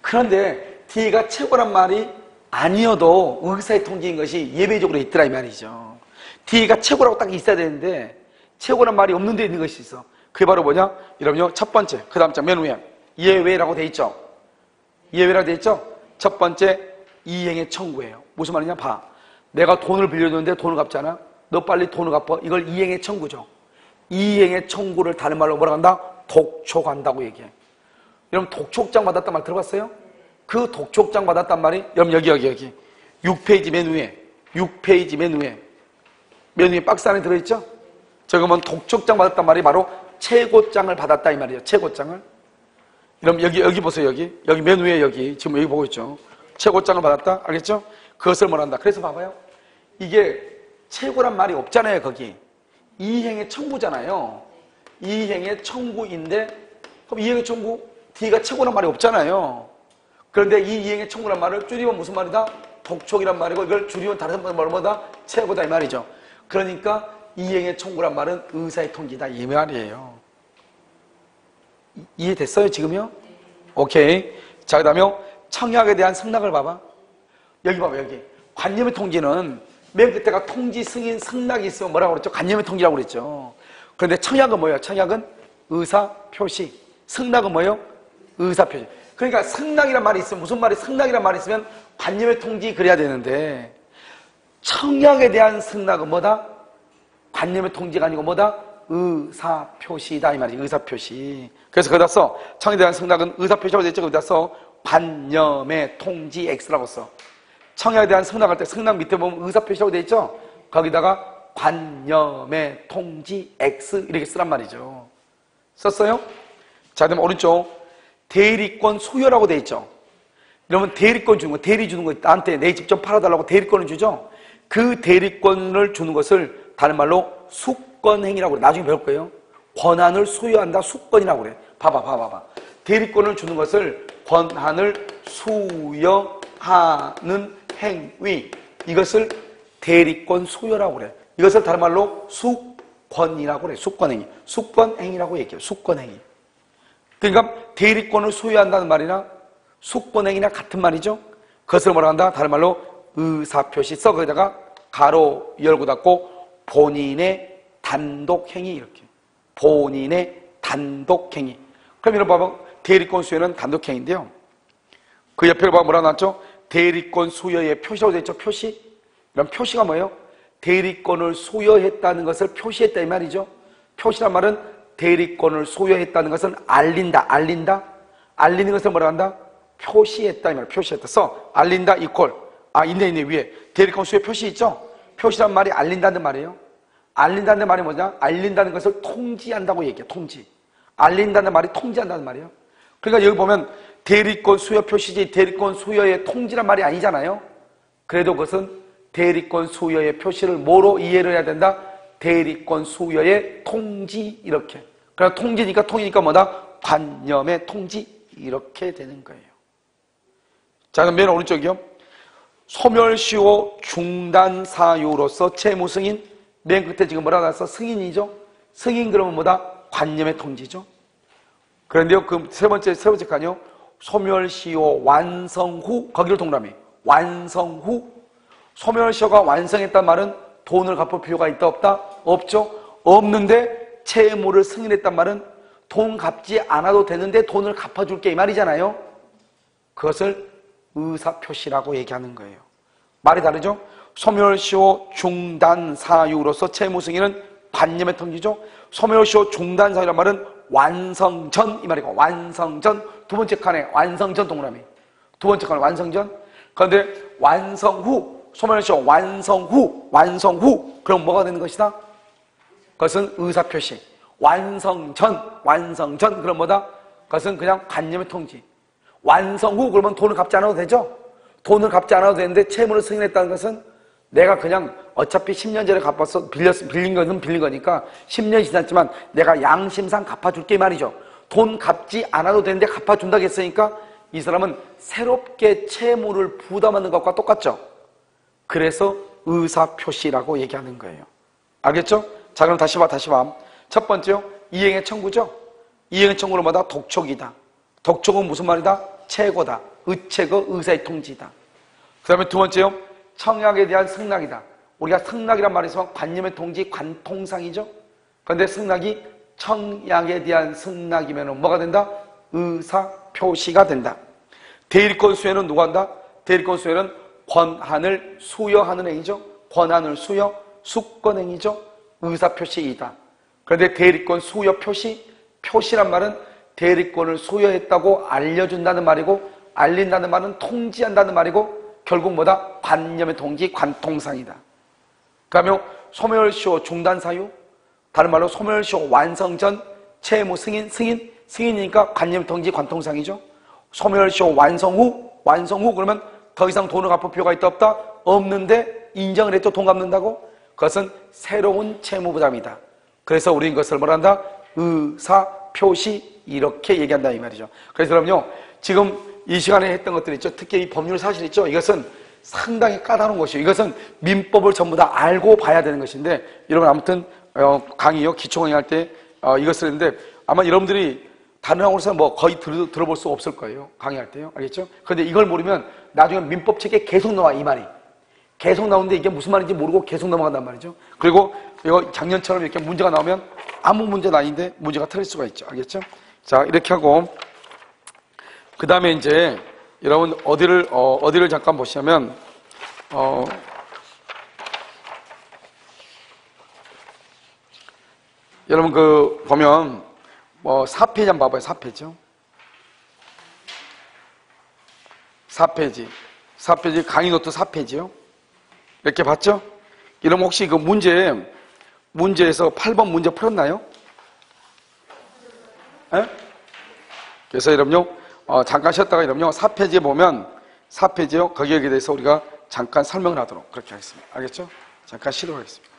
그런데 D가 최고란 말이 아니어도 의사의 통지인 것이 예외적으로 있더라 이 말이죠. D가 최고라고 딱 있어야 되는데 최고란 말이 없는 데 있는 것이 있어. 그게 바로 뭐냐? 여러분요, 첫 번째, 그 다음 장 맨 위에 예외라고 돼 있죠. 예외라고 돼 있죠. 첫 번째, 이행의 청구예요. 무슨 말이냐? 봐. 내가 돈을 빌려줬는데 돈을 갚지 않아? 너 빨리 돈을 갚아. 이걸 이행의 청구죠. 이행의 청구를 다른 말로 뭐라고 한다? 독촉한다고 얘기해. 여러분 독촉장 받았단 말 들어봤어요? 그 독촉장 받았단 말이 여러분 여기 6페이지 맨 위에 6페이지 맨 위에 박스 안에 들어있죠? 저거 보면 독촉장 받았단 말이 바로 최고장을 받았다 이 말이에요. 최고장을. 여러분 여기 보세요. 여기 맨 위에 여기 지금 여기 보고 있죠? 최고장을 받았다. 알겠죠? 그것을 뭐란다. 그래서 봐봐요. 이게 최고란 말이 없잖아요. 거기 이행의 청구잖아요. 이행의 청구인데 그럼 이행의 청구 D가 최고란 말이 없잖아요. 그런데 이 이행의 청구란 말을 줄이면 무슨 말이다? 독촉이란 말이고 이걸 줄이면 다른 말은 뭐다? 최고다 이 말이죠. 그러니까 이행의 청구란 말은 의사의 통지다 이 말이에요. 이해됐어요 지금요? 오케이. 자, 그 다음에 청약에 대한 승낙을 봐봐. 여기 봐봐 여기 관념의 통지는 맨 끝에가 통지, 승인, 승낙이 있으면 뭐라고 그랬죠? 관념의 통지라고 그랬죠. 그런데 청약은 뭐예요? 청약은 의사표시. 승낙은 뭐예요? 의사표시. 그러니까 승낙이란 말이 있으면 무슨 말이 승낙이란 말이 있으면 관념의 통지 그래야 되는데 청약에 대한 승낙은 뭐다? 관념의 통지가 아니고 뭐다? 의사표시다 이 말이에요. 의사표시. 그래서 거기다 써. 청약에 대한 승낙은 의사표시라고 되어 있죠. 거기다 써. 관념의 통지 X라고 써. 청약에 대한 승낙할 때 승낙 밑에 보면 의사표시라고 되어 있죠. 거기다가 관념의 통지 X 이렇게 쓰란 말이죠. 썼어요? 자, 그다음 오른쪽 대리권 소유라고 되어 있죠. 여러분 대리권 주는 거, 대리 주는 거 나한테 내 집 좀 팔아달라고 대리권을 주죠. 그 대리권을 주는 것을 다른 말로 수권행위라고 그래. 나중에 배울 거예요. 권한을 소유한다 수권이라고 그래. 봐봐. 대리권을 주는 것을 권한을 수여하는 행위, 이것을 대리권 소유라고 그래. 이것을 다른 말로 수권이라고 그래. 수권행위. 수권행위라고 얘기해요. 수권행위. 그러니까 대리권을 소유한다는 말이나 수권행위나 같은 말이죠. 그것을 뭐라 한다? 다른 말로 의사표시 써. 거기다가 가로 열고 닫고 본인의 단독행위 이렇게. 본인의 단독행위. 그럼 여러분 봐봐. 대리권 수여는 단독행위인데요. 그 옆에 봐봐 뭐라 나왔죠? 대리권 소유의 표시라고 되어 있죠. 표시. 이런 표시가 뭐예요? 대리권을 소유했다는 것을 표시했다 이 말이죠. 표시란 말은 대리권을 소유했다는 것을 알린다. 알리는 것을 뭐라 한다? 표시했다 이 말. 표시했다. 써. 알린다 이퀄. 있네 위에. 대리권 소유 표시 있죠? 표시란 말이 알린다는 말이에요. 알린다는 말이 뭐냐? 알린다는 것을 통지한다고 얘기해. 통지. 알린다는 말이 통지한다는 말이에요. 그러니까 여기 보면 대리권 수여 표시지 대리권 수여의 통지란 말이 아니잖아요. 그래도 그것은 대리권 수여의 표시를 뭐로 이해를 해야 된다? 대리권 수여의 통지 이렇게. 그러니까 통지니까 뭐다? 관념의 통지 이렇게 되는 거예요. 자, 그럼 맨 오른쪽이요. 소멸시효 중단 사유로서 채무 승인. 맨 끝에 지금 뭐라고 나왔어? 승인이죠. 승인 그러면 뭐다? 관념의 통지죠. 그런데요, 그 세 번째 칸이요. 소멸시효 완성 후, 거기를 동그라미. 완성 후. 소멸시효가 완성했단 말은 돈을 갚을 필요가 있다 없다? 없죠. 없는데 채무를 승인했단 말은 돈 갚지 않아도 되는데 돈을 갚아줄게 이 말이잖아요. 그것을 의사표시라고 얘기하는 거예요. 말이 다르죠? 소멸시효 중단 사유로서 채무 승인은 관념의 통지죠. 소멸시효 중단 사유란 말은 완성 전 이 말이고, 완성 전. 두 번째 칸에 완성 전 동그라미. 두 번째 칸에 완성 전. 그런데 완성 후, 소멸시효 완성 후 그럼 뭐가 되는 것이다? 그것은 의사표시. 완성 전 그럼 뭐다? 그것은 그냥 관념의 통지. 완성 후 그러면 돈을 갚지 않아도 되죠? 돈을 갚지 않아도 되는데 채무를 승인했다는 것은 내가 그냥 어차피 10년 전에 갚았어. 빌린 것은 빌린 거니까 10년이 지났지만 내가 양심상 갚아줄게 말이죠. 돈 갚지 않아도 되는데 갚아준다고 했으니까 이 사람은 새롭게 채무를 부담하는 것과 똑같죠. 그래서 의사표시라고 얘기하는 거예요. 알겠죠? 자, 그럼 다시 봐. 첫 번째요, 이행의 청구죠? 이행의 청구는 뭐다? 독촉이다. 독촉은 무슨 말이다? 최고다. 의체거, 의사의 통지다. 그 다음에 두 번째요, 청약에 대한 승낙이다. 우리가 승낙이란 말이 있으면 관념의 통지, 관통상이죠? 그런데 승낙이 청약에 대한 승낙이면 뭐가 된다? 의사 표시가 된다. 대리권 수여는 누가 한다? 대리권 수여는 권한을 수여하는 행위죠. 권한을 수여, 수권행위죠. 의사 표시이다. 그런데 대리권 수여 표시, 표시란 말은 대리권을 수여했다고 알려준다는 말이고, 알린다는 말은 통지한다는 말이고, 결국 뭐다? 관념의 통지, 관통상이다. 그러면 소멸시효 중단 사유, 다른 말로 소멸시효 완성 전 채무 승인이니까 관념의 통지, 관통상이죠. 소멸시효 완성 후 그러면 더 이상 돈을 갚을 필요가 있다 없다? 없는데 인정을 해도 돈 갚는다고? 그것은 새로운 채무부담이다. 그래서 우리는 이것을 뭐라 한다? 의사 표시, 이렇게 얘기한다 이 말이죠. 그래서 그럼요, 지금 이 시간에 했던 것들 있죠. 특히 이 법률 사실 있죠. 이것은 상당히 까다로운 것이에요. 이것은 민법을 전부 다 알고 봐야 되는 것인데, 여러분 아무튼 강의요, 기초강의 할 때 이것을 했는데, 아마 여러분들이 다른 학원에서는 뭐 거의 들어볼 수 없을 거예요. 강의할 때요. 알겠죠? 그런데 이걸 모르면 나중에 민법책에 계속 나와, 이 말이. 계속 나오는데 이게 무슨 말인지 모르고 계속 넘어간단 말이죠. 그리고 이거 작년처럼 이렇게 문제가 나오면 아무 문제는 아닌데 문제가 틀릴 수가 있죠. 알겠죠? 자, 이렇게 하고, 그 다음에 이제 여러분 어디를 잠깐 보시면, 여러분 보면 4페이지 한번 봐봐요. 4페이지요. 4페이지 강의 노트 4페이지요. 이렇게 봤죠? 이러면 혹시 그 문제에서 8번 문제 풀었나요? 에? 그래서 여러분요, 잠깐 쉬었다가 여러분요, 4페이지에 보면, 4페이지요, 거기에 대해서 우리가 잠깐 설명을 하도록 그렇게 하겠습니다. 알겠죠? 잠깐 쉬도록 하겠습니다.